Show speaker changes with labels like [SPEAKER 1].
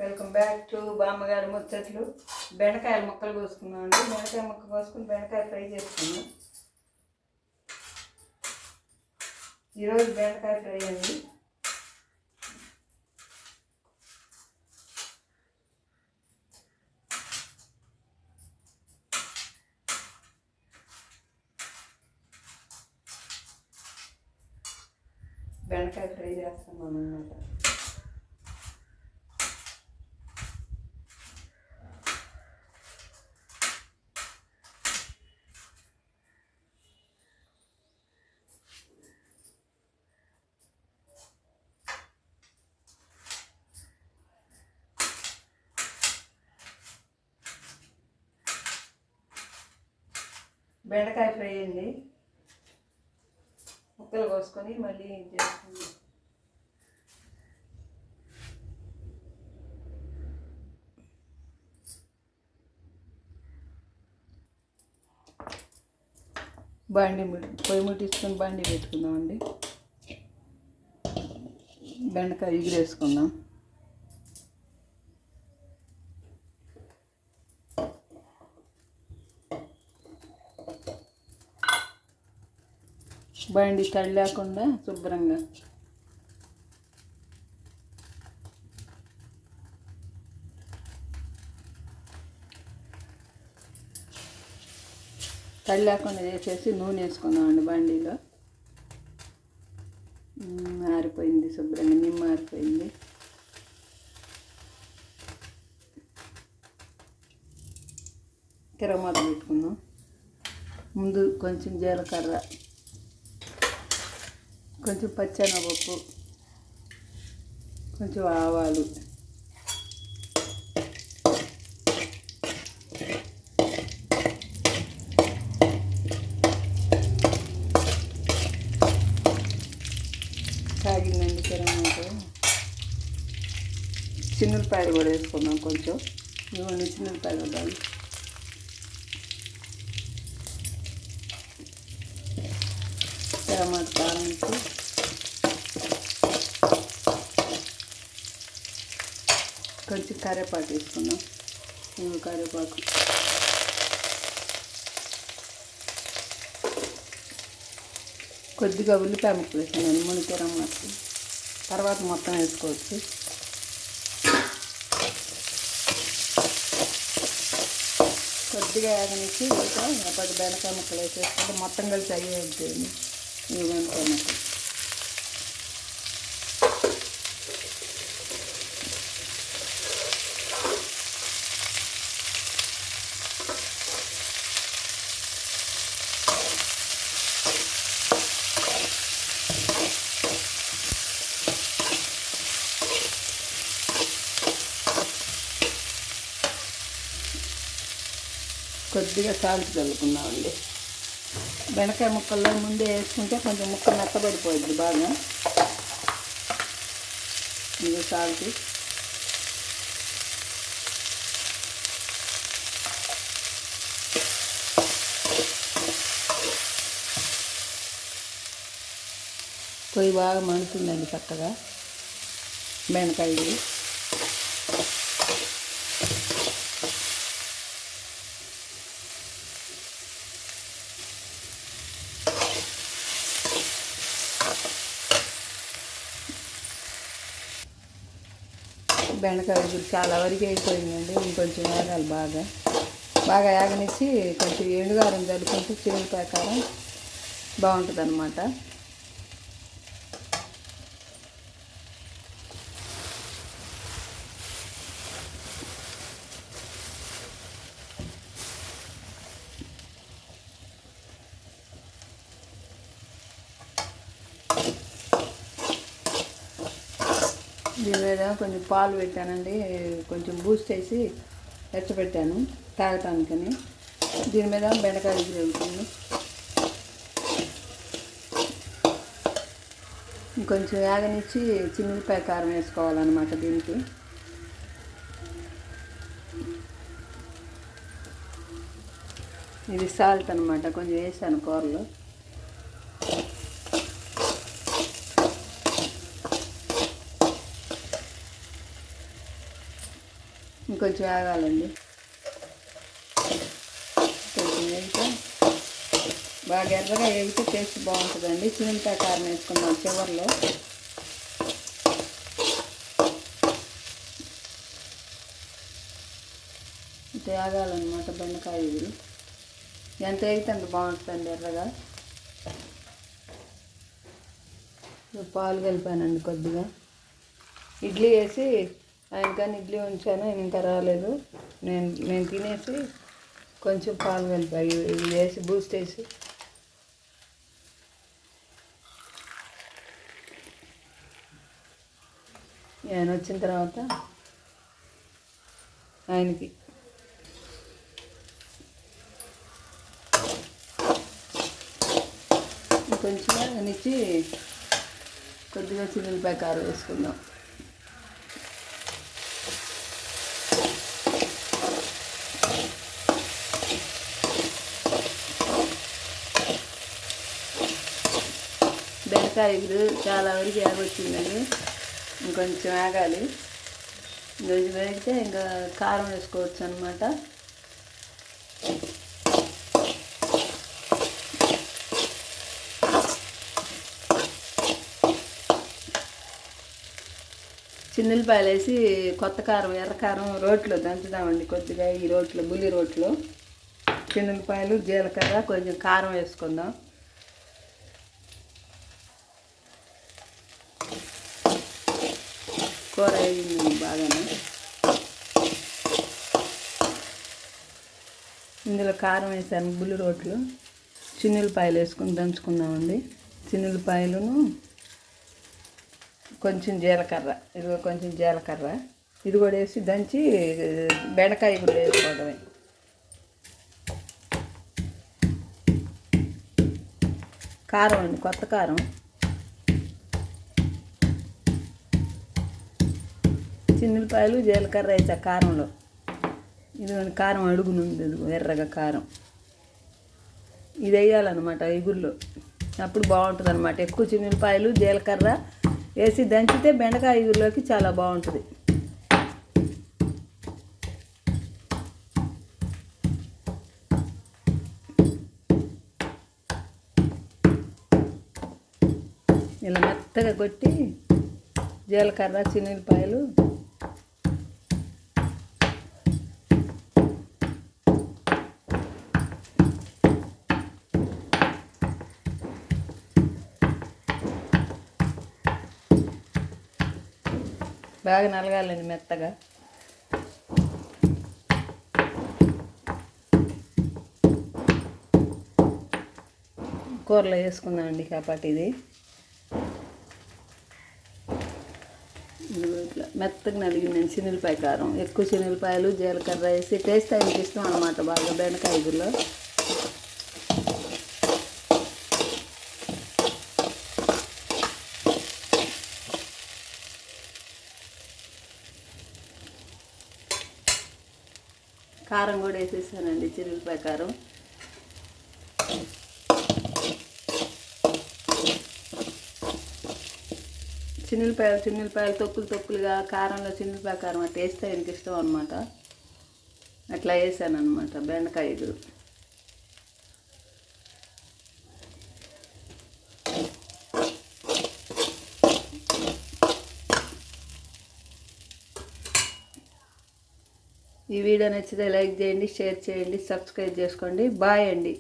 [SPEAKER 1] Welcome back to బామ్మగారి ముచ్చట్లు. బెండకాయల ముక్కలు కోసుకున్నాం అండి. బెండకాయ ముక్క కోసుకుని బెండకాయ ఫ్రై చేసుకున్నాం. ఈరోజు బెండకాయ ఫ్రై అండి. బెండకాయ ఫ్రై చేస్తున్నాం అన్నమాట. బెండకాయ ఫ్రై అండి. ముక్కలు కోసుకొని మళ్ళీ చేసుకుందాం. పొయ్యి ముట్టించుకొని బండి పెట్టుకుందామండి. బెండకాయ ఎగిరేసుకుందాం. బండి తడి లేకుండా శుభ్రంగా తడి లేకుండా చేసేసి నూనె వేసుకుందామండి. బండిలో ఆరిపోయింది, శుభ్రంగా నిమ్మ ఆరిపోయింది. తిరగమాత పెట్టుకుందాం. ముందు కొంచెం జీలకర్ర, కొంచెం పచ్చెనగపప్పు, కొంచెం ఆవాలు, కాగిందండి తిరగమాత. చిన్నులపాయలు కూడా వేసుకుందాం. కొంచెం ఇవన్నీ చిన్నులపాయలు ఉండాలి. తిరగమాత కారణించి కొంచెం కరివేపాకు వేసుకున్నాం. ఇవి కరివేపాకు, కొద్దిగా ఉల్లిపాయ ముక్కలు వేసాను. మునికిరమ్మకి తర్వాత మొత్తం వేసుకోవచ్చు. కొద్దిగా వేగనిచ్చి ఇంకా 10 బెండకాయ ముక్కలు వేసేసుకుంటే మొత్తం కలిసి అయ్యేది. ఇవి బెండకాయ ముక్కలు కొద్దిగా సాల్ట్ చల్లుకున్నామండి. బెండకాయ ముక్కల్లో ముందే వేసుకుంటే కొంచెం ముక్క మెత్తబడిపోయింది బాగా. ఇది సాల్ట్, పొయ్యి బాగా మండుతుందండి చక్కగా. బెండకాయలు బెండకాయ చాలా వరకు అయిపోయిందండి. ఇంకొంచెం వేగాలి. బాగా యాగనిచ్చి కొంచెం ఎండుగారం జల్లుకుంటే చిన్న ప్రకారం బాగుంటుంది అన్నమాట. దీని మీద కొంచెం పాలు పెట్టానండి. కొంచెం బూస్ట్ వేసి ఎచ్చబెట్టాను తాగటానికని. దీని మీద బెండకాయ జరుగుతుంది. కొంచెం వేగనిచ్చి చిన్నులపాయ కారం వేసుకోవాలన్నమాట. దీనికి ఇది సాల్ట్ అనమాట. కొంచెం వేసాను కూరలో. ఇంకొంచెం వేగాలండి. కొంచెం వేగితే బాగా ఎర్రగా వేగితే టేస్ట్ బాగుంటుందండి. చిన్నకాయ కారం వేసుకుందాం చివర్లో. ఇంత వేగాలన్నమాట బెండకాయ. ఇది ఎంత వేగితే అంత బాగుంటుందండి ఎర్రగా. పాలు కలిపానండి కొద్దిగా. ఇడ్లీ వేసి ఆయనకని ఇడ్లీ ఉంచాను, ఆయన ఇంకా రాలేదు. నేను తినేసి కొంచెం పాలు కలిపా. ఇది వేసి బూస్ట్ వేసి ఆయన వచ్చిన తర్వాత ఆయనకి కొంచెం ఆయనిచ్చి కొద్దిగా చిన్నులపాయ కారం వేసుకుందాం. బెండకాయ ఇప్పుడు చాలా వరకు ఏగొచ్చిందండి. ఇంకొంచెం ఆగాలి. ఇంకొంచెం వేగితే ఇంకా కారం వేసుకోవచ్చు అన్నమాట. చిన్నులపాయలు వేసి కొత్త కారం ఎర్ర కారం రోట్లో దంచుదామండి. కొద్దిగా ఈ రోట్లో బుల్లి రోట్లో చిన్నులపాయలు జీలకర్ర కొంచెం కారం వేసుకుందాం. కూర అయింది బాగానే. ఇందులో కారం వేసాను. బుల్లి రోట్లు చిన్నులపాయలు వేసుకుని దంచుకుందామండి. చిన్నులపాయలను కొంచెం జీలకర్ర, ఇదిగో కొంచెం జీలకర్ర ఇది కూడా వేసి దంచి బెండకాయ కూడా వేసుకోవడమే. కారం అండి, కొత్త కారం. చిన్నులపాయలు జీలకర్ర వేసా కారంలో. ఇది కారం అడుగునుంది, ఇదిగో ఎర్రగా కారం. ఇది వేయాలన్నమాట ఇగురులో, అప్పుడు బాగుంటుంది అన్నమాట. ఎక్కువ చిన్నులపాయలు జీలకర్ర వేసి దంచితే బెండకాయ ఇగురులోకి చాలా బాగుంటుంది. ఇలా మెత్తగా కొట్టి జీలకర్ర చిన్నులపాయలు బాగా నలగాలండి మెత్తగా. కూరలో వేసుకుందామండి కాపాటి. ఇది ఇట్లా మెత్తగా నలిగిందండి చిన్నులపాయ కారం. ఎక్కువ చిన్నులపాయలు జీలకర్ర వేసి టేస్ట్ ఆయనకి ఇష్టం అన్నమాట బాగా బెండకాయ ఇగురులో. కారం కూడా వేసేసానండి, చిన్నులపాయ కారం. చిన్నులపాయలు తొక్కులుగా కారంలో చిన్నులపాయ కారం అట్లా వేస్తే ఆయనకి ఇష్టం అనమాట. అట్లా వేసాను అనమాట బెండకాయ ఇగురు. ఈ వీడియో నచ్చితే లైక్ చేయండి, షేర్ చేయండి, సబ్స్క్రైబ్ చేసుకోండి. బాయ్ అండి.